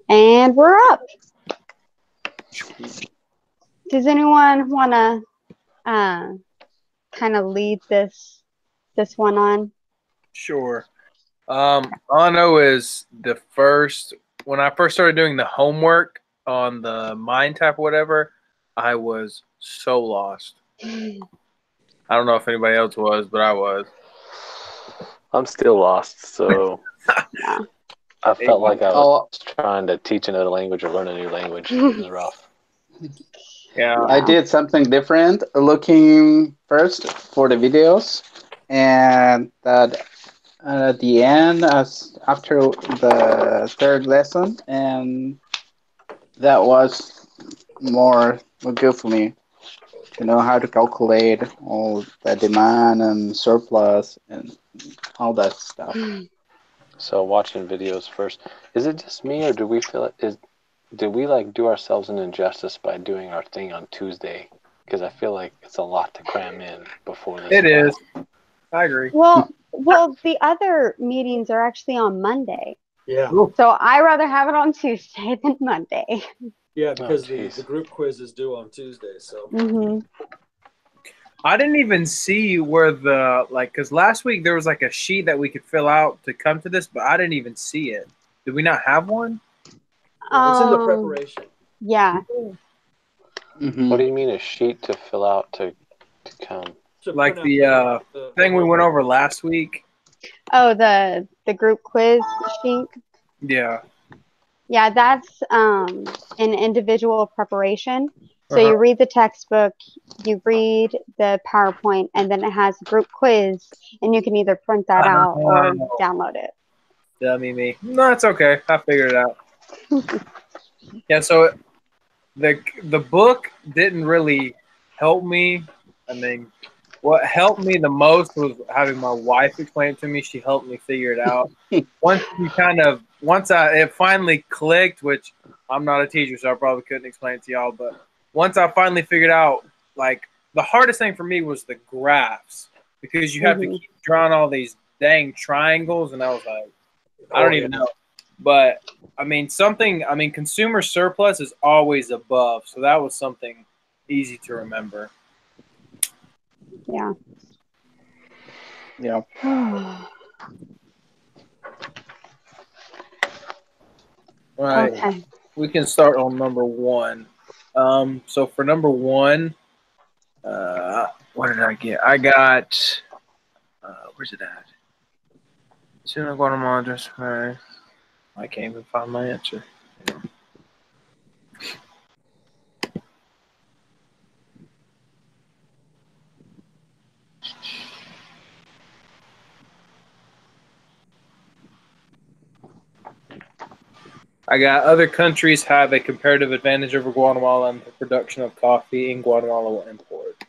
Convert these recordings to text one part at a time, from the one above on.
And we're up. Does anyone want to kind of lead this one on? Sure. All I know is when I first started doing the homework on the Mind Tap, whatever, I was so lost. I don't know if anybody else was, but I was. I'm still lost, so Yeah. I felt like I was trying to teach another language or learn a new language. It was rough. Yeah. I did something different, looking first for the videos, and that at the end, after the third lesson, and that was more good for me to know how to calculate all the demand and surplus and all that stuff. So watching videos first, is it just me or do we feel did we like do ourselves an injustice by doing our thing on Tuesday? Because I feel like it's a lot to cram in before this. It is. I agree. Well, the other meetings are actually on Monday. Yeah. So I rather have it on Tuesday than Monday. Yeah, because the group quiz is due on Tuesday. So. Mm-hmm. I didn't even see where because last week there was like a sheet that we could fill out to come to this, but I didn't even see it. Did we not have one? Yeah, it's in the preparation. Yeah. Mm-hmm. What do you mean a sheet to fill out to come? Like the thing we went over last week. Oh, the group quiz sheet. Yeah. Yeah, that's an individual preparation. So you read the textbook, you read the PowerPoint, and then it has a group quiz, and you can either print that out or download it. Dummy me. No, it's okay. I figured it out. Yeah, so the book didn't really help me. I mean, what helped me the most was having my wife explain it to me. She helped me figure it out. Once it finally clicked, which I'm not a teacher, so I probably couldn't explain it to y'all, but once I finally figured out, like, the hardest thing for me was the graphs, because you have to keep drawing all these dang triangles, and I was like, I don't even know. But consumer surplus is always above, so that was something easy to remember. Yeah. Yeah. All right. Okay. We can start on number one. So for number one, what did I get? I got, where's it at? Soon Guatemala just I can't even find my answer. I got other countries have a comparative advantage over Guatemala in the production of coffee, and Guatemala will import.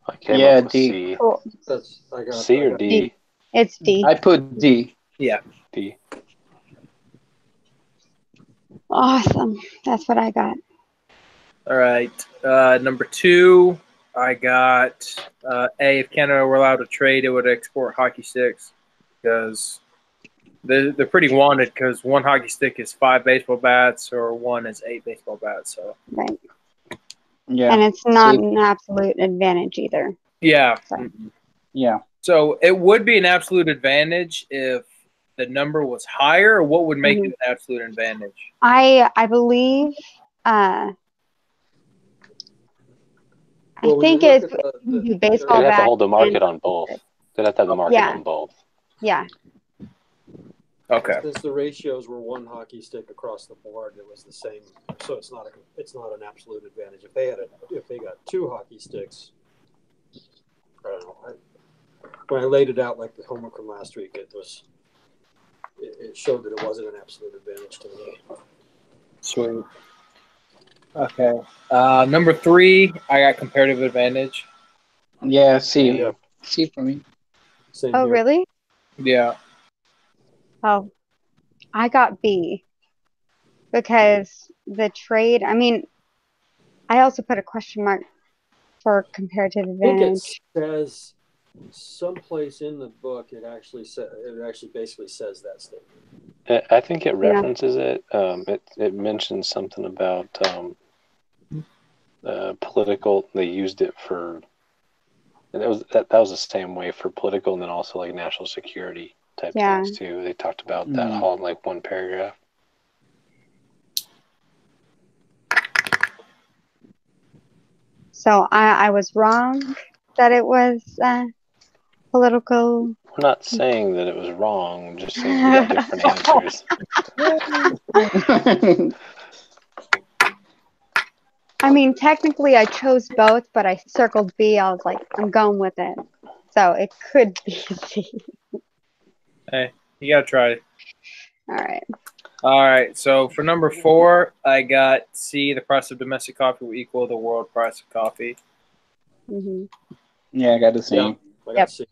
I came up with D. C. Cool. C or D? It's D. I put D. Yeah. D. Awesome. That's what I got. All right. Number two, I got A. If Canada were allowed to trade, it would export hockey sticks, because they're pretty wanted, because one hockey stick is 5 baseball bats or one is 8 baseball bats. So Right. Yeah. And it's not an absolute advantage either. Yeah. So. Yeah. So it would be an absolute advantage if the number was higher. Or what would make it an absolute advantage? I believe. I think it's the baseball They'd have bat. to hold the market on both. They'd have to have the market on both. Yeah. Okay. Since the ratios were one hockey stick across the board, it was the same. So it's not an absolute advantage. If they got 2 hockey sticks, I don't know. When I laid it out like the homework from last week, it showed that it wasn't an absolute advantage to me. Sweet. Okay. Number three, I got comparative advantage. Yeah, C. Yeah. C for me. Same Oh, here. really? Yeah. Oh, I got B. Because the trade, I also put a question mark for comparative I think it advantage. says someplace in the book it actually basically says that statement. I think it references it. It mentions something about political. They used it for. And that was the same way for political, and then also like national security type things too. They talked about that all in like one paragraph. So I was wrong that it was political. We're not saying that it was wrong. Just saying we got different answers. I mean, technically I chose both, but I circled B. I was like, I'm going with it. So it could be C. Hey, you gotta try it. All right. All right. So for number 4, I got C. The price of domestic coffee will equal the world price of coffee. Mm-hmm. Yeah, I got the same. Yeah, I got C.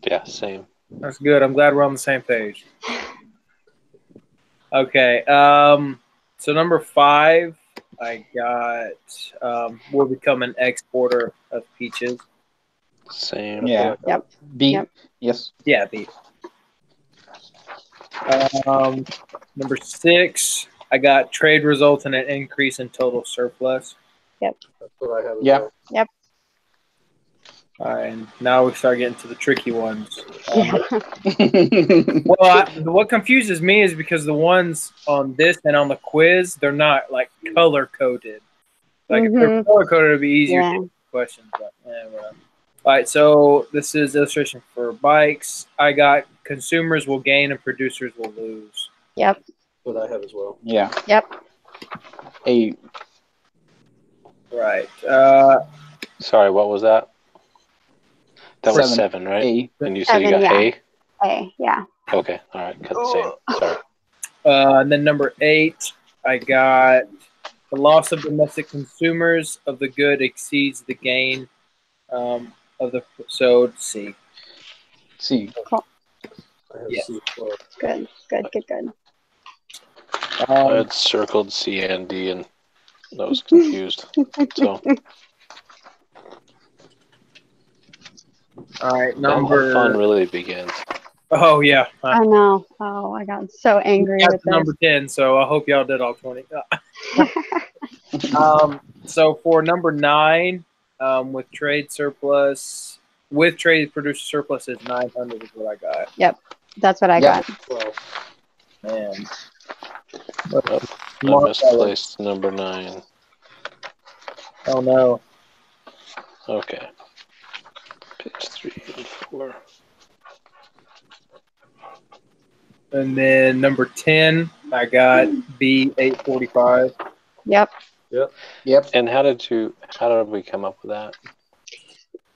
Yeah, same. That's good. I'm glad we're on the same page. Okay. So number 5, I got will become an exporter of peaches. Same. Yeah. Yep. B. Yep. Yes. Yeah, B. Number 6, I got trade results in an increase in total surplus. That's what I have. Yeah. Well. Yep. All right, and now we start getting to the tricky ones. Yeah. Well, what confuses me is because the ones on this and on the quiz, they're not like color coded. Like if they're color coded, it'd be easier to answer questions. But whatever. All right, so this is illustration for bikes. I got consumers will gain and producers will lose. Yep. That's what I have as well. Yeah. Yep. A. Right. Sorry, what was that? That was 7, right? A. And you said you 7, got yeah. A? A. Yeah. Okay, all right, cut the same. Sorry. And then number 8, I got the loss of domestic consumers of the good exceeds the gain of the so C. C. Cool. I have Yes. C. Well, Good. I had circled C and D, and I was confused. So, all right, now number. the fun really begins. Oh yeah. I know. Oh, I got so angry with That's number 10. So I hope y'all did all 20. this. So for number 9, with trade surplus, with trade producer surplus is 900 is what I got. Yep. That's what I Yep. got. well, Man. I misplaced number 9. Oh no. Okay. Page 3 and 4. And then number 10, I got B845. Yep. Yep. And how did we come up with that?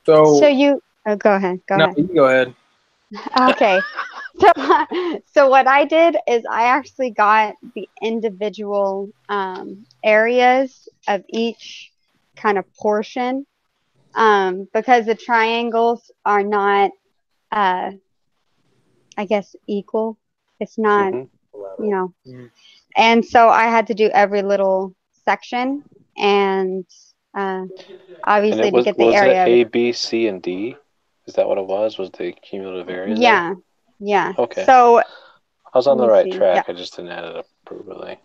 So you go ahead. No, you go ahead. Okay. So what I did is I actually got the individual areas of each kind of portion because the triangles are not, I guess, equal. It's not, Mm-hmm. you know. Mhm. And so I had to do every little section and obviously to get the was area. it A, B, C, and D? Is that what it was? Was the cumulative area? Yeah. Yeah. Okay. So I was on the let me right see. track. Yeah. I just didn't add it up appropriately.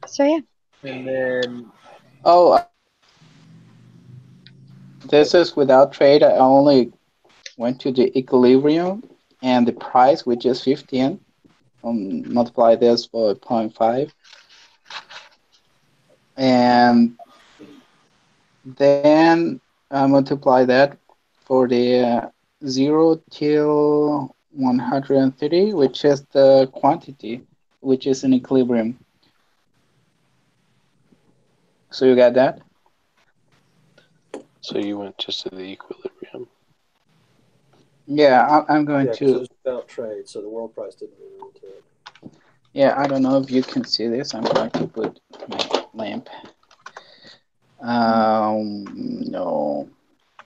So yeah. And then Oh, this is without trade. I only went to the equilibrium and the price, which is 15. Multiply this by 0.5. And then multiply that for the 0 till 130, which is the quantity, which is in equilibrium. So you got that? So you went just to the equilibrium. Yeah, I'm going yeah, 'cause it to. was without trade, so the world price didn't go into it. Yeah, I don't know if you can see this. I'm going to put my lamp. No.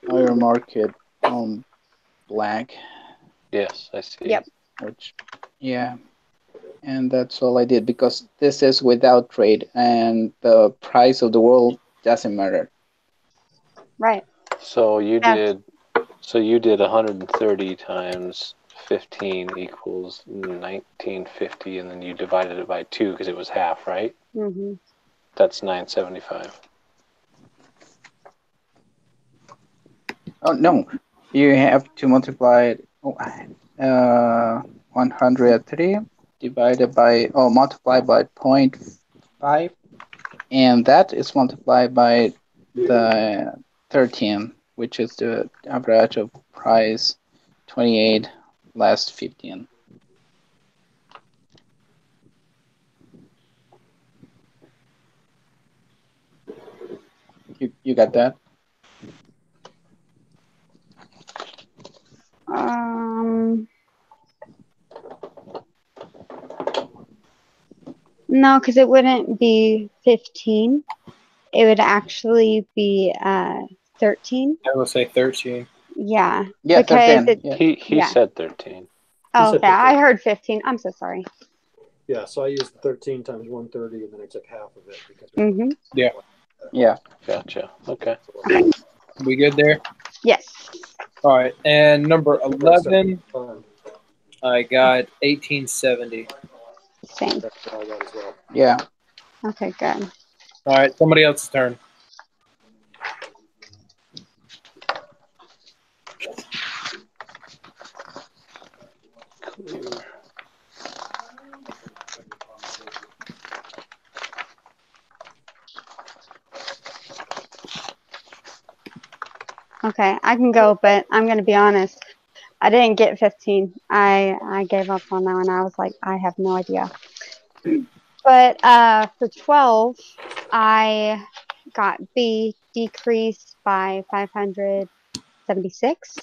I'll mark it on black. Yes, I see. Yep. Which, yeah. And that's all I did because this is without trade and the price of the world doesn't matter. Right. So you That's- did 130 times 15 equals 1950, and then you divided it by 2 because it was half, right? Mm-hmm. That's 975. Oh no, you have to multiply 103 divided by multiplied by 0.5, and that is multiplied by the 13, which is the average of price 28 less 15. You got that? No, because it wouldn't be 15. It would actually be 13. I will say 13. Yeah. Yeah, Because 13. Yeah. He Yeah. said 13. Oh, said okay. I 15. heard 15. I'm so sorry. Yeah, so I used 13 times 130, and then I took half of it because. Mm-hmm. Yeah. Gotcha. Okay. We good there? Yes. All right. And number 11, I got 1870. Same. That's what I got as well. Yeah. Okay, good. All right. Somebody else's turn. Clear. Okay, I can go, but I'm going to be honest. I didn't get 15. I gave up on that one. I was like, I have no idea. But for 12, I got B decreased by 576,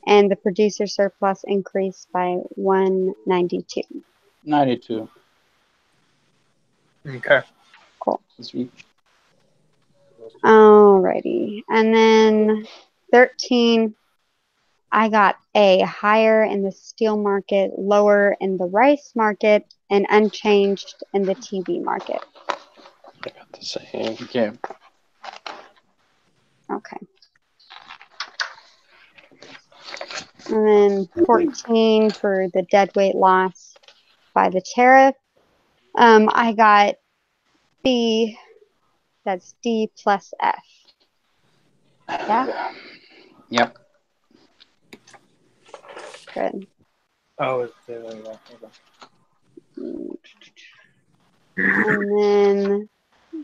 and the producer surplus increased by 192. 92. Okay. Cool. Sweet. Alrighty. And then 13, I got A, higher in the steel market, lower in the rice market, and unchanged in the TV market. I got the same. Okay. Okay. And then 14 for the deadweight loss by the tariff. I got B, that's D plus F. Yeah? Yep. Good. Oh, it's there we go. Okay. And then,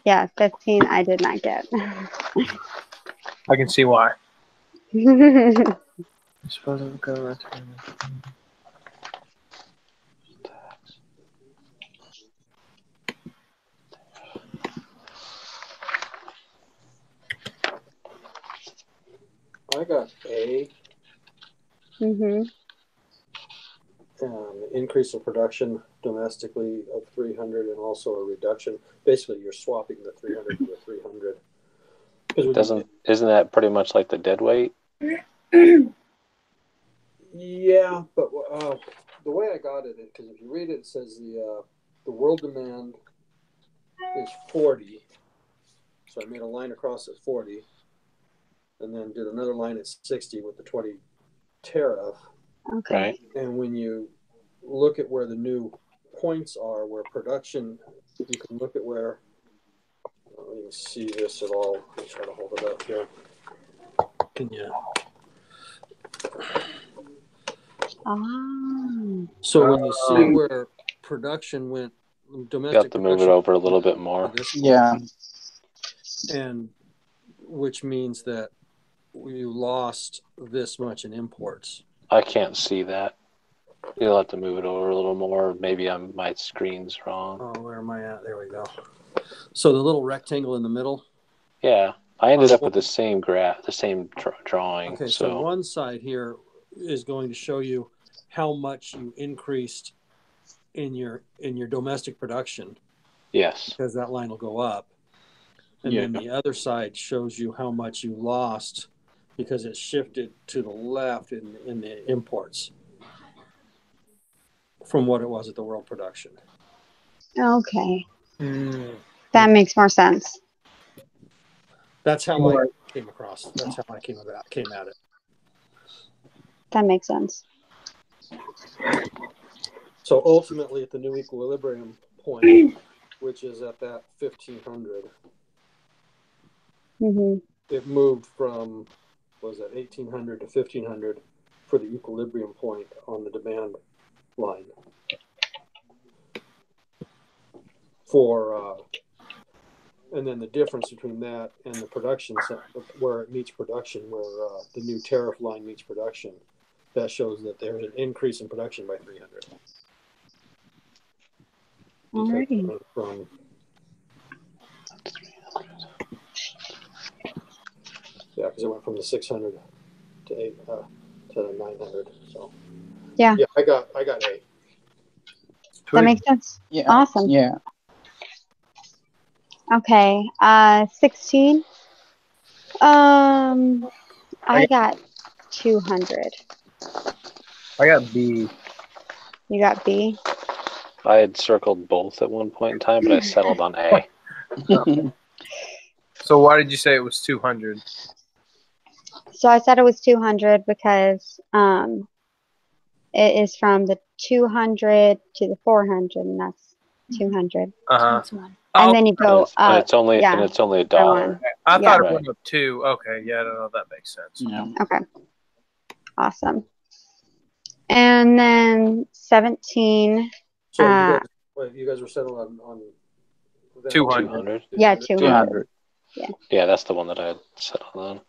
yeah, 15 I did not get. I can see why. I suppose I'll go right to I got A, increase in production domestically of 300, and also a reduction. Basically, you're swapping the 300 to the 300. Isn't that pretty much like the dead weight? Yeah, but the way I got it, because if you read it, it says the world demand is 40. So I made a line across at 40, and then did another line at 60 with the 20 tariff. Okay. Right. And when you look at where the new points are, where production, you can look at where. Let me see this at all. Let me try to hold it up here. Can you? So when you see where production went, domestic. You have to move it over a little bit more. Yeah. And which means that we lost this much in imports. I can't see that. You'll have to move it over a little more. Maybe my screen's wrong. Oh, where am I at? There we go. So the little rectangle in the middle. Yeah, I ended up with the same graph, the same drawing. Okay, so one side here is going to show you how much you increased in your domestic production. Yes. Because that line will go up. And then the other side shows you how much you lost because it shifted to the left in the imports from what it was at the world production. Okay. That makes more sense. That's how came across. That's how I came at it. That makes sense. So ultimately, at the new equilibrium point, which is at that 1500, Hmm. it moved from, was that 1800 to 1500 for the equilibrium point on the demand line. And then the difference between that and the production, where it meets production, where the new tariff line meets production, that shows that there's an increase in production by 300. Alrighty. From because it went from the 600 to 900. So Yeah. I got A. That makes sense. Yeah. Awesome. Yeah. Okay. 16. I got 200. I got B. You got B? I had circled both at one point in time, but I settled on A. So why did you say it was 200? So I said it was 200 because it is from the 200 to the 400, and that's 200. Uh-huh. And then you go and up. it's only yeah, and it's only by $1. one. I Yeah. thought it Right. went up 2. Okay, yeah, no, that makes sense. Yeah. Okay. Awesome. And then 17. So you guys were settled on 200. 200. Yeah, 200. 200. Yeah, that's the one that I had settled on.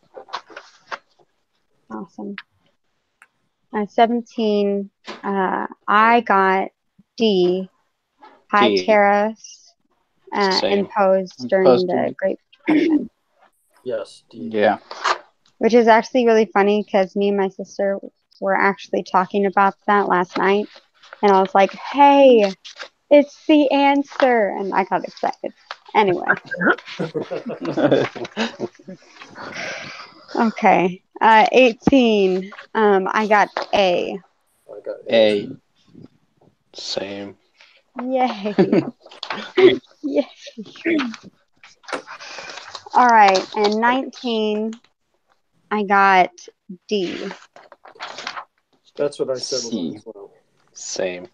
Awesome. 17. I got D. High D. tariffs Same. imposed during the Great Depression. Yes, D. Yeah. Which is actually really funny because me and my sister were actually talking about that last night. And I was like, hey, it's the answer. And I got excited. Anyway. Okay. 18. I got A. I got A. Same. Yay. Yay. All right. And 19, I got D. That's what I settled on C. as well. Same.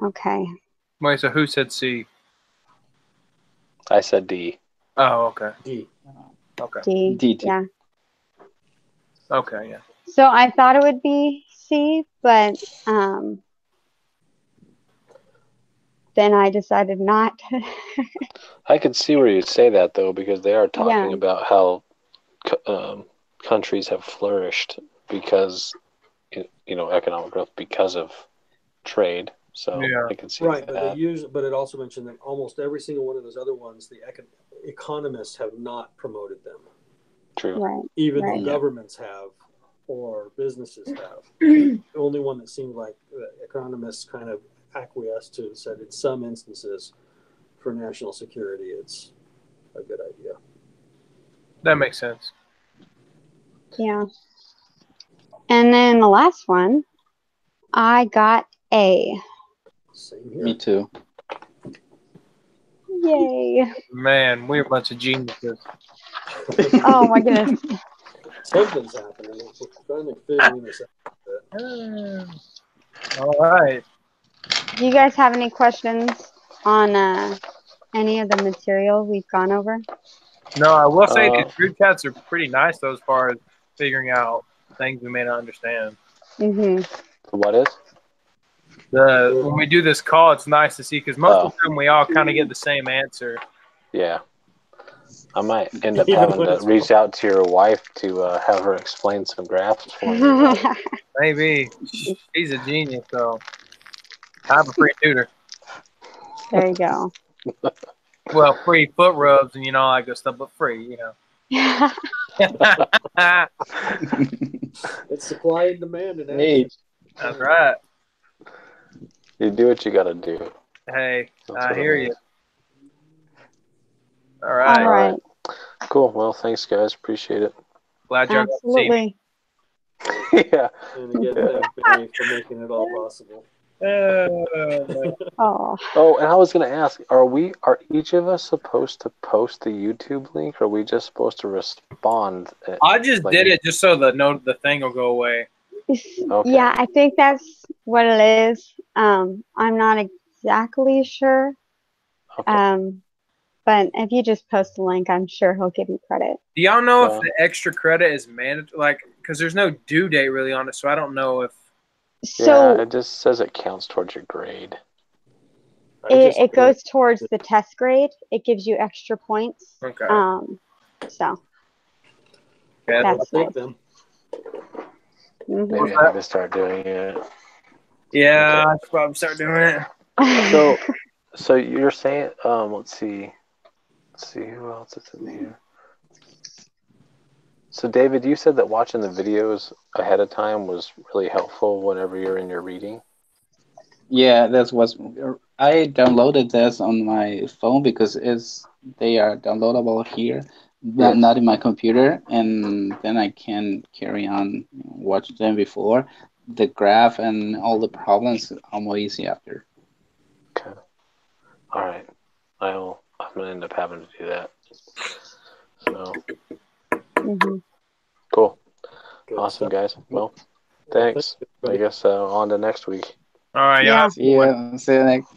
Okay. Wait, so who said C? I said D. Oh, okay. D. Okay. D. D. Yeah. Okay, yeah. So I thought it would be C, but then I decided not. I could see where you'd say that though, because they are talking Yeah. about how countries have flourished because economic growth because of trade. So Yeah. I can see Right, that. but it also mentioned that almost every single one of those other ones, the economists have not promoted them. True. Right. Even Right. though governments have or businesses have. The only one that seemed like the economists kind of acquiesced to said in some instances for national security, it's a good idea. That makes sense. Yeah. And then the last one, I got A. Same here. Me too. Yay. Man, we're a bunch of geniuses. Oh my goodness. Something's happening. We're finally figuring this out. All right. Do you guys have any questions on any of the material we've gone over? No, I will say these group chats are pretty nice though, as far as figuring out things we may not understand. Mm-hmm. What is? When we do this call, it's nice to see because most of the time we all kind of get the same answer. Yeah. I might end up Even having when to it's reach out to your wife to have her explain some graphs for me. Maybe. She's a genius, though. I have a free tutor. There you go. Well, free foot rubs and all that good stuff, but free, Yeah. It's supply and demand and Hey. action. That's right. You do what you got to do. Hey, That's I what hear it you. is. All right. All right. Cool. Well, thanks, guys. Appreciate it. Glad y'all got to see me. Absolutely. Yeah. And again, thanks, Barry, for making it all possible. Oh, Oh, and I was gonna ask, are each of us supposed to post the YouTube link, or are we just supposed to respond? I just Like- did it just so the thing will go away. Okay. yeah, I think that's what it is. I'm not exactly sure. Okay. But if you just post the link, I'm sure he'll give you credit. Do y'all know Well. if the extra credit is mandatory? Like, because there's no due date really on it, so I don't know if. So Yeah, it just says it counts towards your grade. it goes towards the test grade. It gives you extra points. Okay. So Yeah, that's take nice. them. Mhm. Maybe I need to start doing it. Yeah, I should probably start doing it. So you're saying, let's see who else is in here. So David, you said that watching the videos ahead of time was really helpful whenever you're in your reading. Yeah, that's what I downloaded this on my phone because they are downloadable here, but not in my computer, and then I can carry on watch them before. The graph and all the problems are more easy after. Okay. All right. I'm gonna end up having to do that. So Mhm. cool. Good Awesome, stuff. guys. Well, thanks. I guess on to next week. All right, y'all. Yeah. have a good one. Yeah, see you next.